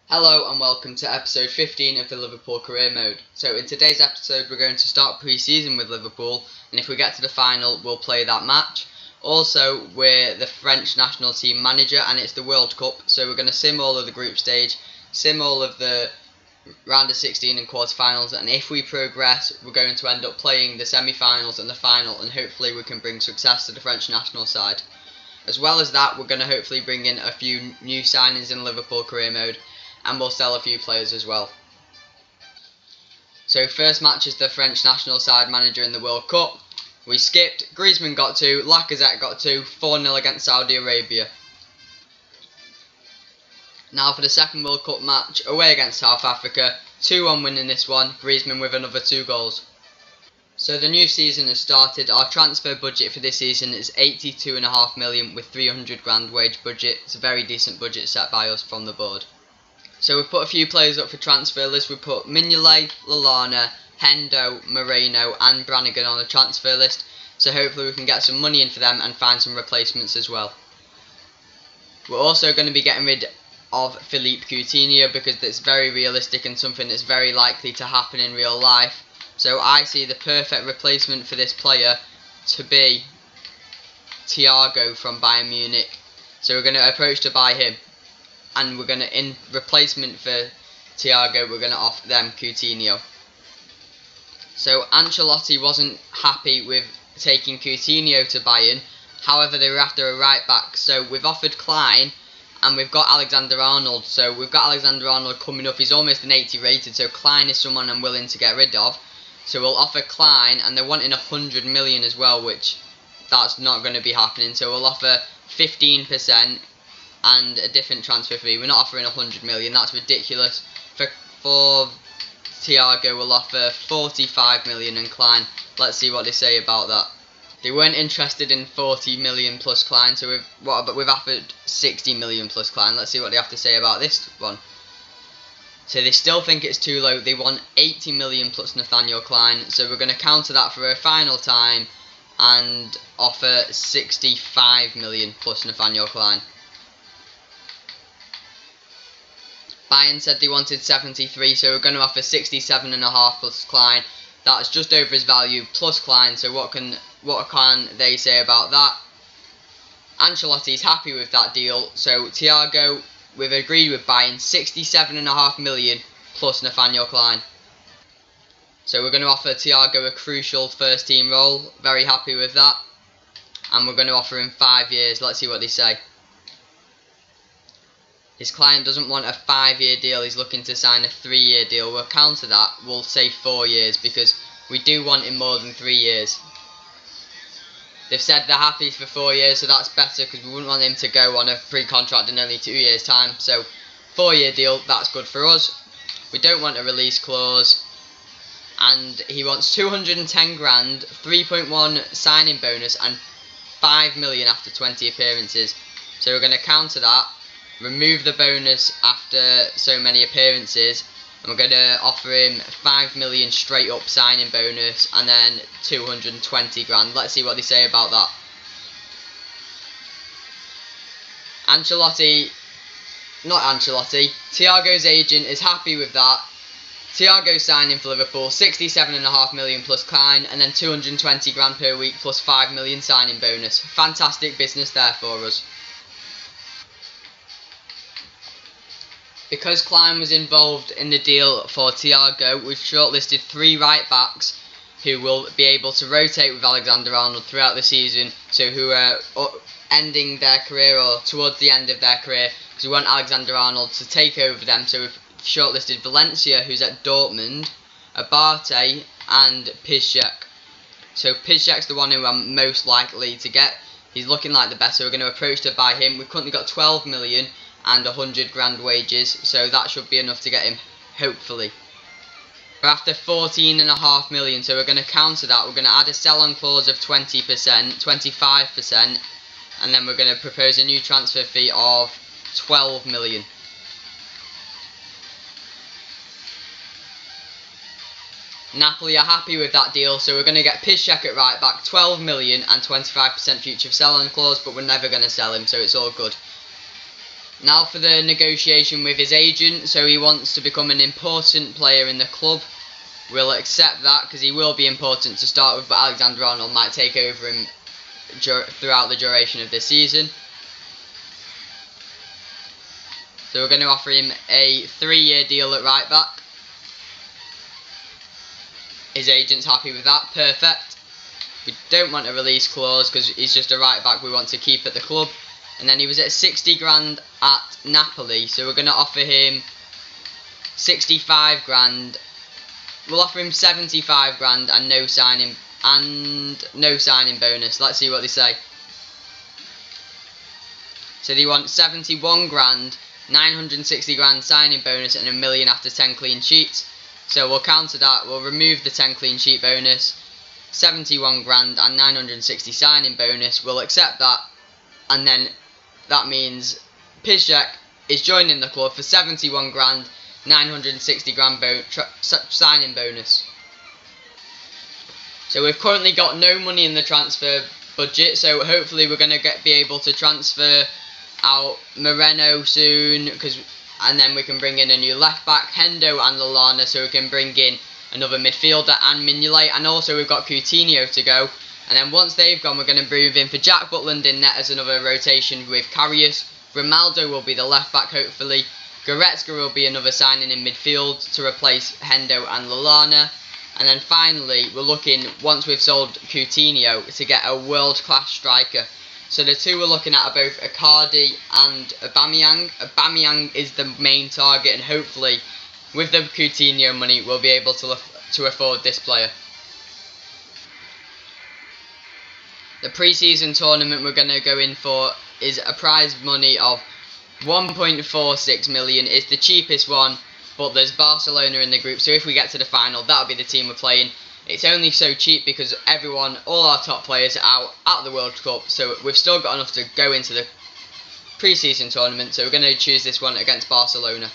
Hello and welcome to episode 15 of the Liverpool Career Mode. So in today's episode we're going to start pre-season with Liverpool, and if we get to the final we'll play that match. Also, we're the French national team manager and it's the World Cup, so we're going to sim all of the group stage, sim all of the round of 16 and quarterfinals, and if we progress we're going to end up playing the semi-finals and the final, and hopefully we can bring success to the French national side. As well as that, we're going to hopefully bring in a few new signings in Liverpool Career Mode, and we'll sell a few players as well. So first match is the French national side manager in the World Cup. We skipped, Griezmann got 2, Lacazette got 2, 4-0 against Saudi Arabia. Now for the second World Cup match, away against South Africa, 2-1 winning this one, Griezmann with another 2 goals. So the new season has started. Our transfer budget for this season is 82.5 million with 300 grand wage budget. It's a very decent budget set by us from the board. So we've put a few players up for transfer list. We put Mignolet, Lallana, Hendo, Moreno and Brannigan on the transfer list. So hopefully we can get some money in for them and find some replacements as well. We're also going to be getting rid of Philippe Coutinho because it's very realistic and something that's very likely to happen in real life. So I see the perfect replacement for this player to be Thiago from Bayern Munich. So we're going to approach to buy him. And we're going to, in replacement for Thiago, we're going to offer them Coutinho. So Ancelotti wasn't happy with taking Coutinho to Bayern. However, they were after a right back. So we've offered Klein and we've got Alexander-Arnold. So we've got Alexander-Arnold coming up. He's almost an 80 rated. So Klein is someone I'm willing to get rid of. So we'll offer Klein, and they're wanting 100 million as well, which that's not going to be happening. So we'll offer 15%. And a different transfer fee. We're not offering 100 million, that's ridiculous. For Thiago we'll offer 45 million and Klein, let's see what they say about that. They weren't interested in 40 million plus Klein, so we've offered 60 million plus Klein. Let's see what they have to say about this one. So they still think it's too low. They want 80 million plus Nathaniel Klein, so we're going to counter that for a final time and offer 65 million plus Nathaniel Klein. Bayern said they wanted 73, so we're going to offer 67.5 plus Klein. That's just over his value plus Klein, so what can they say about that? Ancelotti's happy with that deal, so Thiago, we've agreed with Bayern, 67.5 million plus Nathaniel Klein. So we're going to offer Thiago a crucial first team role, very happy with that. And we're going to offer him 5 years, let's see what they say. His client doesn't want a 5-year deal, he's looking to sign a 3-year deal. We'll counter that, we'll say 4 years because we do want him more than 3 years. They've said they're happy for 4 years, so that's better because we wouldn't want him to go on a pre-contract in only 2 years' time. So 4-year deal, that's good for us. We don't want a release clause. And he wants 210 grand, 3.1 signing bonus and 5 million after 20 appearances. So we're going to counter that. Remove the bonus after so many appearances, and we're going to offer him 5 million straight up signing bonus and then 220 grand. Let's see what they say about that. Thiago's agent is happy with that. Thiago signing for Liverpool, 67.5 million plus Klein, and then 220 grand per week plus 5 million signing bonus. Fantastic business there for us. Because Klein was involved in the deal for Thiago, we've shortlisted 3 right backs who will be able to rotate with Alexander-Arnold throughout the season, so who are ending their career or towards the end of their career, because we want Alexander-Arnold to take over them. So we've shortlisted Valencia, who's at Dortmund, Abate and Piszczek. So Piszczek's the one who I'm most likely to get. He's looking like the best, so we're going to approach to buy him. We've currently got 12 million and 100 grand wages, so that should be enough to get him, hopefully. We're after 14.5 million, so we're going to counter that. We're going to add a sell-on clause of 20%, 25%, and then we're going to propose a new transfer fee of 12 million. Napoli are happy with that deal, so we're going to get Piszczek at right back, 12 million and 25% future sell-on clause, but we're never going to sell him, so it's all good. Now for the negotiation with his agent. So he wants to become an important player in the club. We'll accept that because he will be important to start with, but Alexander-Arnold might take over him throughout the duration of this season. So we're going to offer him a 3-year deal at right back. His agent's happy with that, perfect. We don't want a release clause because he's just a right back we want to keep at the club. And then he was at 60 grand at Napoli, so we're going to offer him 65 grand. We'll offer him 75 grand and no signing bonus. Let's see what they say. So they want 71 grand, 960 grand signing bonus and $1 million after 10 clean sheets. So we'll counter that, we'll remove the 10 clean sheet bonus, 71 grand and 960 signing bonus. We'll accept that, and then that means Piszczek is joining the club for 71 grand, 960 grand signing bonus. So we've currently got no money in the transfer budget, so hopefully we're going to be able to transfer out Moreno soon, and then we can bring in a new left back, Hendo and Lallana, so we can bring in another midfielder and Mignolet, and also we've got Coutinho to go. And then once they've gone, we're going to move in for Jack Butland in net as another rotation with Karius. Ronaldo will be the left back hopefully. Goretzka will be another signing in midfield to replace Hendo and Lallana. And then finally, we're looking, once we've sold Coutinho, to get a world-class striker. So the two we're looking at are both Icardi and Aubameyang. Aubameyang is the main target, and hopefully, with the Coutinho money, we'll be able to afford this player. The pre-season tournament we're going to go in for is a prize money of 1.46 million. It's the cheapest one, but there's Barcelona in the group, so if we get to the final, that'll be the team we're playing. It's only so cheap because all our top players are out at the World Cup, so we've still got enough to go into the pre-season tournament, so we're going to choose this one against Barcelona.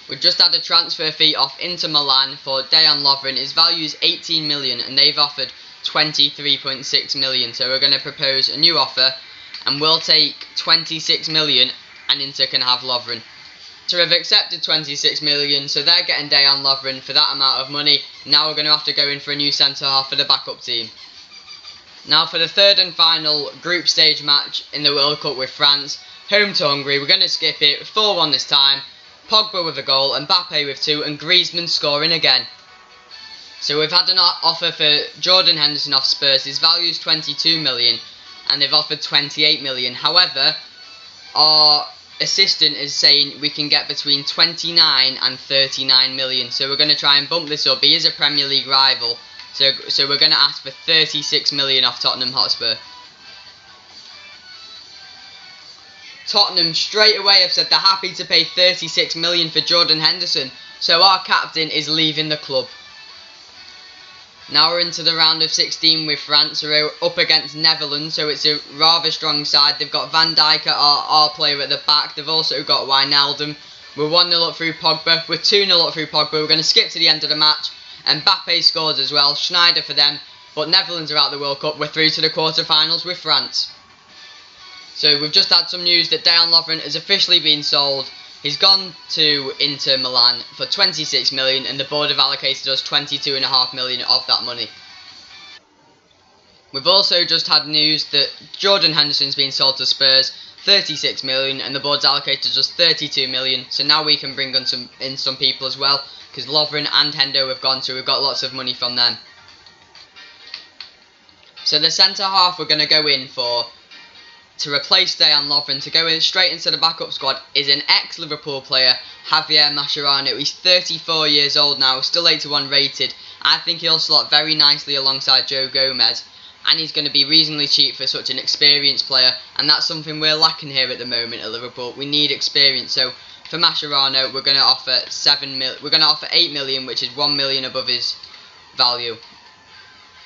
We've just had a transfer fee off Inter Milan for Dejan Lovren. His value is 18 million and they've offered 23.6 million, so we're going to propose a new offer and we'll take 26 million and Inter can have Lovren. So we've accepted 26 million, so they're getting Dejan Lovren for that amount of money. Now we're going to have to go in for a new centre half for the backup team. Now for the third and final group stage match in the World Cup with France, home to Hungary. We're going to skip it, 4-1 this time. Pogba with a goal, Mbappe with 2 and Griezmann scoring again. So we've had an offer for Jordan Henderson off Spurs. His value is 22 million and they've offered 28 million. However, our assistant is saying we can get between 29 and 39 million. So we're going to try and bump this up. He is a Premier League rival. So we're going to ask for 36 million off Tottenham Hotspur. Tottenham straight away have said they're happy to pay 36 million for Jordan Henderson. So our captain is leaving the club. Now we're into the round of 16 with France. We're up against Netherlands, so it's a rather strong side. They've got Van Dijk, our player at the back. They've also got Wijnaldum. We're 1-0 up through Pogba. We're 2-0 up through Pogba. We're going to skip to the end of the match. Mbappe scored as well. Schneider for them. But Netherlands are out the World Cup. We're through to the quarter-finals with France. So we've just had some news that Dejan Lovren has officially been sold. He's gone to Inter Milan for 26 million and the board have allocated us 22.5 million of that money. We've also just had news that Jordan Henderson's been sold to Spurs, 36 million, and the board's allocated us 32 million. So now we can bring in some people as well, because Lovren and Hendo have gone, so we've got lots of money from them. So the centre half we're going to go in for, to replace Dejan Lovren, to go in straight into the backup squad, is an ex-Liverpool player, Javier Mascherano. He's 34 years old now, still 81 rated. I think he'll slot very nicely alongside Joe Gomez, and he's going to be reasonably cheap for such an experienced player, and that's something we're lacking here at the moment at Liverpool. We need experience. So for Mascherano, we're going to offer 8 million, which is 1 million above his value.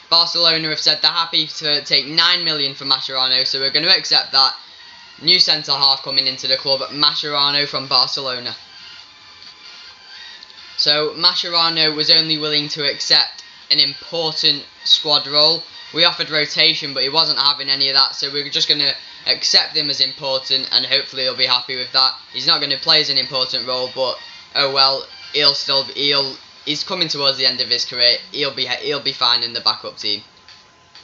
Barcelona have said they're happy to take 9 million for Mascherano, so we're going to accept that. New centre half coming into the club, Mascherano from Barcelona. So Mascherano was only willing to accept an important squad role. We offered rotation, but he wasn't having any of that, so we're just going to accept him as important, and hopefully he'll be happy with that. He's not going to play as an important role, but oh well, he's coming towards the end of his career. He'll be fine in the backup team.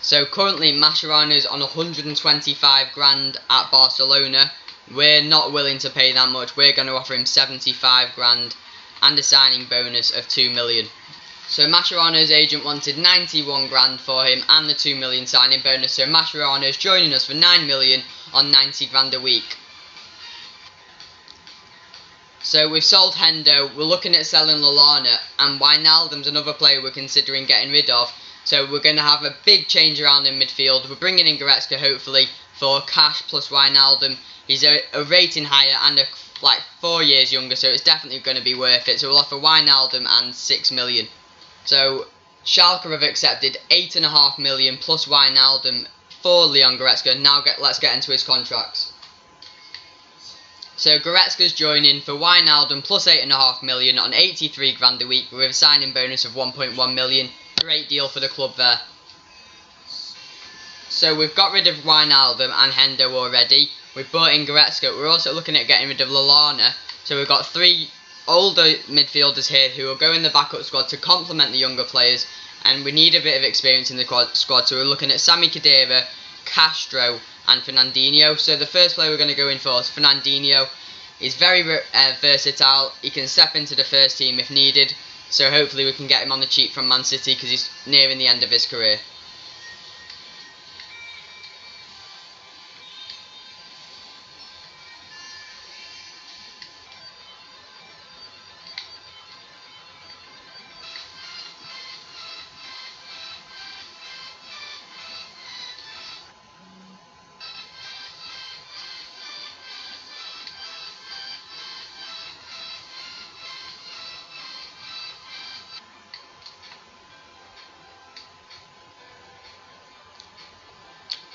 So currently Mascherano's on 125 grand at Barcelona. We're not willing to pay that much. We're going to offer him 75 grand and a signing bonus of 2 million. So Mascherano's agent wanted 91 grand for him and the 2 million signing bonus. So Mascherano's joining us for 9 million on 90 grand a week. So we've sold Hendo, we're looking at selling Lallana, and Wijnaldum's another player we're considering getting rid of. So we're going to have a big change around in midfield. We're bringing in Goretzka hopefully for cash plus Wijnaldum. He's a rating higher and like 4 years younger, so it's definitely going to be worth it. So we'll offer Wijnaldum and 6 million. So Schalke have accepted 8.5 million plus Wijnaldum for Leon Goretzka. Now let's get into his contracts. So Goretzka's joining for Wijnaldum plus 8.5 million on 83 grand a week with a signing bonus of 1.1 million. Great deal for the club there. So we've got rid of Wijnaldum and Hendo already. We've brought in Goretzka. We're also looking at getting rid of Lallana. So we've got 3 older midfielders here who will go in the backup squad to complement the younger players. And we need a bit of experience in the squad. So we're looking at Sami Khedira, Castro and Fernandinho. So the first player we're going to go in for is Fernandinho. He's very versatile. He can step into the first team if needed. So hopefully we can get him on the cheap from Man City because he's nearing the end of his career.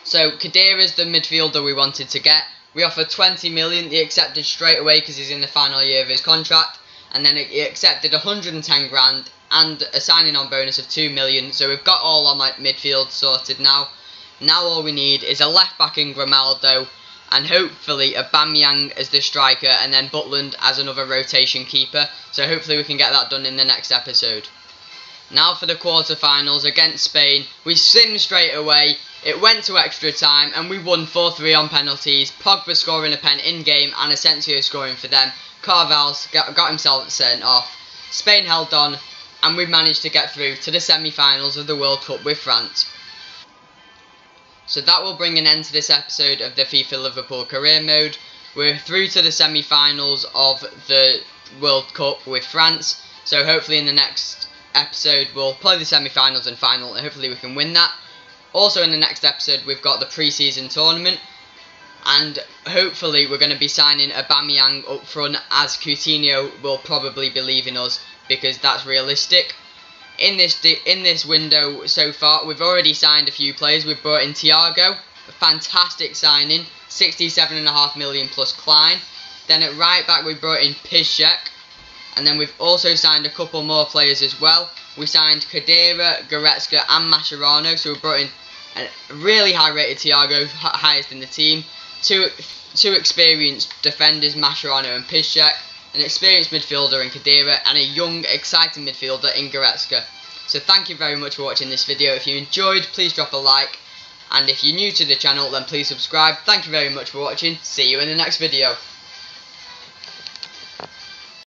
So Khedira's the midfielder we wanted to get. We offered 20 million. He accepted straight away because he's in the final year of his contract. And then he accepted 110 grand and a signing on bonus of 2 million. So we've got all our midfield sorted now. Now all we need is a left back in Grimaldo and hopefully Aubameyang as the striker and then Butland as another rotation keeper. So hopefully we can get that done in the next episode. Now for the quarterfinals against Spain. We simmed straight away. It went to extra time and we won 4-3 on penalties. Pogba scoring a pen in-game and Asensio scoring for them. Carvalho got himself sent off. Spain held on and we managed to get through to the semi-finals of the World Cup with France. So that will bring an end to this episode of the FIFA Liverpool career mode. We're through to the semi-finals of the World Cup with France. So hopefully in the next episode we'll play the semi-finals and final and hopefully we can win that. Also in the next episode we've got the pre-season tournament and hopefully we're going to be signing Aubameyang up front as Coutinho will probably be leaving us because that's realistic. In this window so far we've already signed a few players. We've brought in Thiago, a fantastic signing, 67.5 million plus Klein. Then at right back we brought in Piszczek and then we've also signed a couple more players as well. We signed Khedira, Goretzka and Mascherano, so we brought in a really high rated Thiago, highest in the team. Two experienced defenders, Mascherano and Piszczek, an experienced midfielder in Khedira, and a young, exciting midfielder in Goretzka. So thank you very much for watching this video. If you enjoyed, please drop a like, and if you're new to the channel, then please subscribe. Thank you very much for watching. See you in the next video.